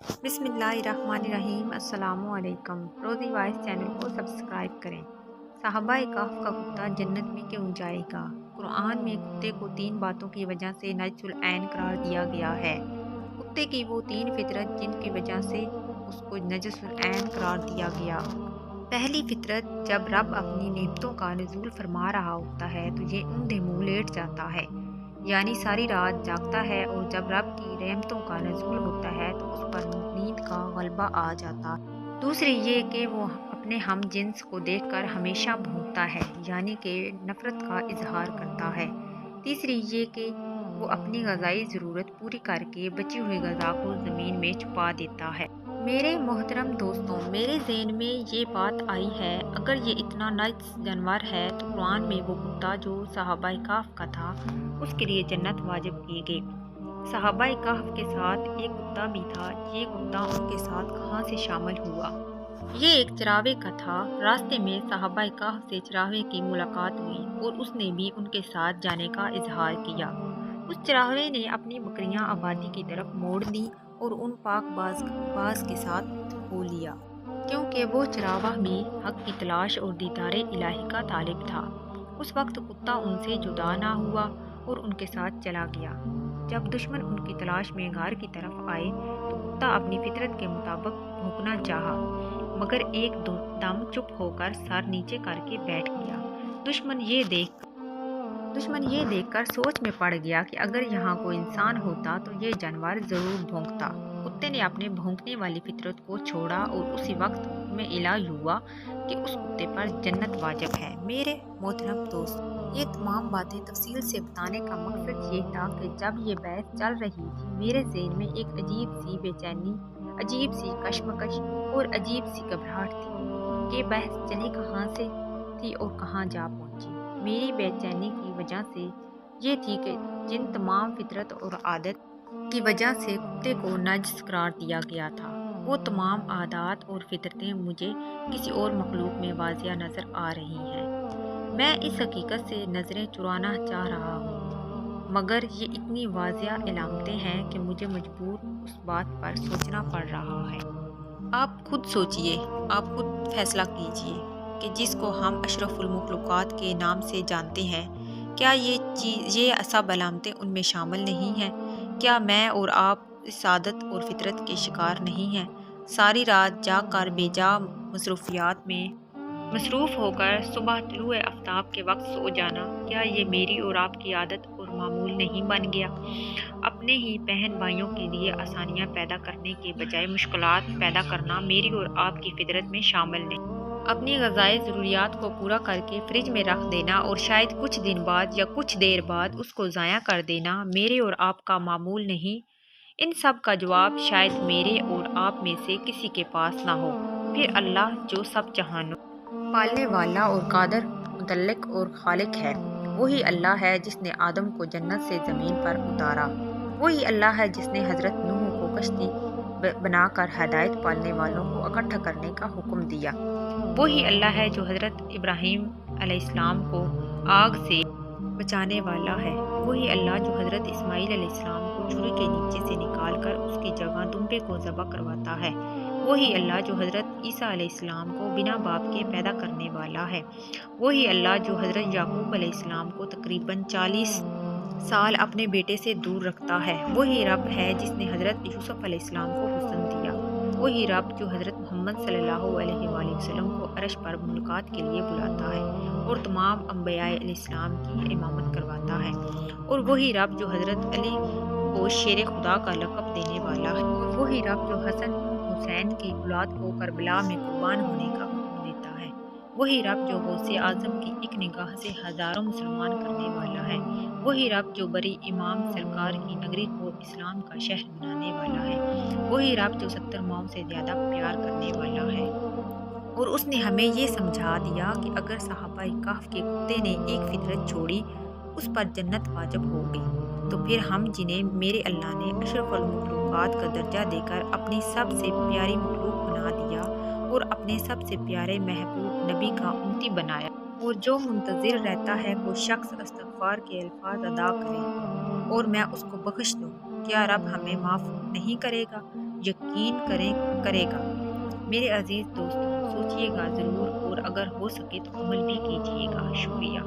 بسم اللہ الرحمن الرحیم۔ السلام علیکم۔ روزی وائس چینل کو سبسکرائب کریں۔ صحابہ کہف کا کتا جنت میں کیوں جائے گا؟ قرآن میں کتے کو 3 باتوں کی وجہ سے نجس العین قرار دیا گیا ہے۔ کتے کی وہ 3 فطرت جن کی وجہ سے اس کو نجس العین قرار دیا گیا۔ پہلی فطرت، جب رب اپنی نعمتوں کا نزول فرما رہا ہوتا ہے تو یہ اندھے منہ لیٹ جاتا ہے، یعنی ساری رات جاگتا ہے، اور جب رب کی رحمتوں کا نزول ہوتا ہے تو اس پر نیند کا غلبہ آ جاتا ہے۔ دوسری یہ کہ وہ اپنے ہم جنس کو دیکھ کر ہمیشہ بھونکتا ہے، یعنی کہ نفرت کا اظہار کرتا ہے۔ تیسری یہ کہ وہ اپنی غذائی ضرورت پوری کر کے بچی ہوئی غذا کو زمین میں چھپا دیتا ہے۔ میرے محترم دوستوں، میرے ذہن میں یہ بات آئی ہے، اگر یہ اتنا نجس جانور ہے تو قرآن میں وہ کتا جو صحابہ کہف کا تھا اس کے لیے جنت واجب کی گئی۔ صحابہ کہف کے ساتھ ایک کتا بھی تھا، یہ کتا ان کے ساتھ کہاں سے شامل ہوا؟ یہ ایک چراوے کا تھا۔ راستے میں صحابہ کہف سے چراوے کی ملاقات ہوئی اور اس نے بھی ان کے ساتھ جانے کا اظہار کیا۔ اس چراوے نے اپنی بکریاں آبادی کی طرف موڑ دیں اور ان پاک باز کے ساتھ ہو لیا، کیونکہ وہ چراواہ بھی حق کی تلاش اور دیدار الہی کا طالب تھا۔ اس وقت کتا ان سے جدا نہ ہوا اور ان کے ساتھ چلا گیا۔ جب دشمن ان کی تلاش میں غار کی طرف آئے تو کتا اپنی فطرت کے مطابق بھونکنا چاہا، مگر ایک دم چپ ہو کر سر نیچے کر کے بیٹھ گیا۔ دشمن یہ دیکھ کر سوچ میں پڑ گیا کہ اگر یہاں کوئی انسان ہوتا تو یہ جانور ضرور بھونکتا۔ کتے نے اپنے بھونکنے والی فطرت کو چھوڑا اور اسی وقت حکم الہی ہوا کہ اس کتے پر جنت واجب ہے۔ میرے محترم دوست، یہ تمام باتیں تفصیل سے بتانے کا مقصد یہ تھا کہ جب یہ بحث چل رہی تھی میرے ذہن میں ایک عجیب سی بے چینی، عجیب سی کشمکش اور عجیب سی گھبراہٹ تھی کہ بحث چلی کہاں سے تھی اور کہاں جا پہنچی۔ میری بے چینی کی وجہ سے یہ تھی کہ جن تمام فطرت اور عادت کی وجہ سے کتے کو نجس قرار دیا گیا تھا، وہ تمام عادات اور فطرتیں مجھے کسی اور مخلوق میں واضح نظر آ رہی ہیں۔ میں اس حقیقت سے نظریں چرانا چاہ رہا ہوں، مگر یہ اتنی واضح علامتیں ہیں کہ مجھے مجبور اس بات پر سوچنا پڑ رہا ہے۔ آپ خود سوچئے، آپ خود فیصلہ کیجئے کہ جس کو ہم اشرف المخلوقات کے نام سے جانتے ہیں، کیا یہ سب علامتیں ان میں شامل نہیں ہیں؟ کیا میں اور آپ اس عادت اور فطرت کے شکار نہیں ہیں؟ ساری رات جاگ کر بے جا مصروفیات میں مصروف ہو کر صبح طلوع آفتاب کے وقت سو جانا، کیا یہ میری اور آپ کی عادت اور معمول نہیں بن گیا؟ اپنے ہی بہن بھائیوں کے لیے آسانیاں پیدا کرنے کے بجائے مشکلات پیدا کرنا میری اور آپ کی فطرت میں شامل نہیں۔ اپنی غذائی ضروریات کو پورا کر کے فریج میں رکھ دینا اور شاید کچھ دن بعد یا کچھ دیر بعد اس کو ضائع کر دینا میرے اور آپ کا معمول نہیں۔ ان سب کا جواب شاید میرے اور آپ میں سے کسی کے پاس نہ ہو۔ پھر اللہ جو سب جہانوں پالنے والا اور قادر، متعلق اور خالق ہے، وہی اللہ ہے جس نے آدم کو جنت سے زمین پر اتارا۔ وہی اللہ ہے جس نے حضرت نوح کو کشتی بنا کر ہدایت پالنے والوں کو اکٹھا کرنے کا حکم دیا۔ وہی اللہ ہے جو حضرت ابراہیم علیہ السلام کو آگ سے بچانے والا ہے۔ وہی اللہ جو حضرت اسماعیل علیہ السلام کو چھری کے نیچے سے نکال کر اس کی جگہ دمبے کو ذبح کرواتا ہے۔ وہی اللہ جو حضرت عیسیٰ علیہ السلام کو بنا باپ کے پیدا کرنے والا ہے۔ وہی اللہ جو حضرت یعقوب علیہ السلام کو تقریباً 40 سال اپنے بیٹے سے دور رکھتا ہے۔ وہی رب ہے جس نے حضرت یوسف علیہ السلام کو حسن دیا۔ وہی رب جو حضرت محمد صلی اللہ علیہ وآلہ وسلم کو عرش پر ملاقات کے لیے بلاتا ہے اور تمام انبیاء علیہ السلام کی امامت کرواتا ہے۔ اور وہی رب جو حضرت علی کو شیر خدا کا لقب دینے والا ہے۔ اور وہی رب جو حسن حسین کی اولاد کو کربلا میں قربان ہونے کا حکم دیتا ہے۔ وہی رب جو غوث اعظم کی ایک نگاہ سے ہزاروں مسلمان کرنے والا ہے۔ وہی رب جو بری امام سرکار کی نگری کو اسلام کا شہر بنانے والا ہے۔ وہی رب جو 70 ماؤں سے زیادہ پیار کرنے والا ہے۔ اور اس نے ہمیں یہ سمجھا دیا کہ اگر صحابہ کہف کے کتے نے ایک فطرت چھوڑی، اس پر جنت واجب ہو گئی، تو پھر ہم جنہیں میرے اللہ نے اشرف المخلوقات کا درجہ دے کر اپنی سب سے پیاری مخلوق بنا دیا اور اپنے سب سے پیارے محبوب نبی کا امتی بنایا، اور جو منتظر رہتا ہے کوئی شخص استغفار کے الفاظ ادا کرے اور میں اس کو بخش دوں، کیا رب ہمیں معاف نہیں کرے گا؟ یقین کرے گا۔ میرے عزیز دوستوں، سوچئے گا ضرور اور اگر ہو سکے تو عمل بھی کیجیے گا۔ شکریہ۔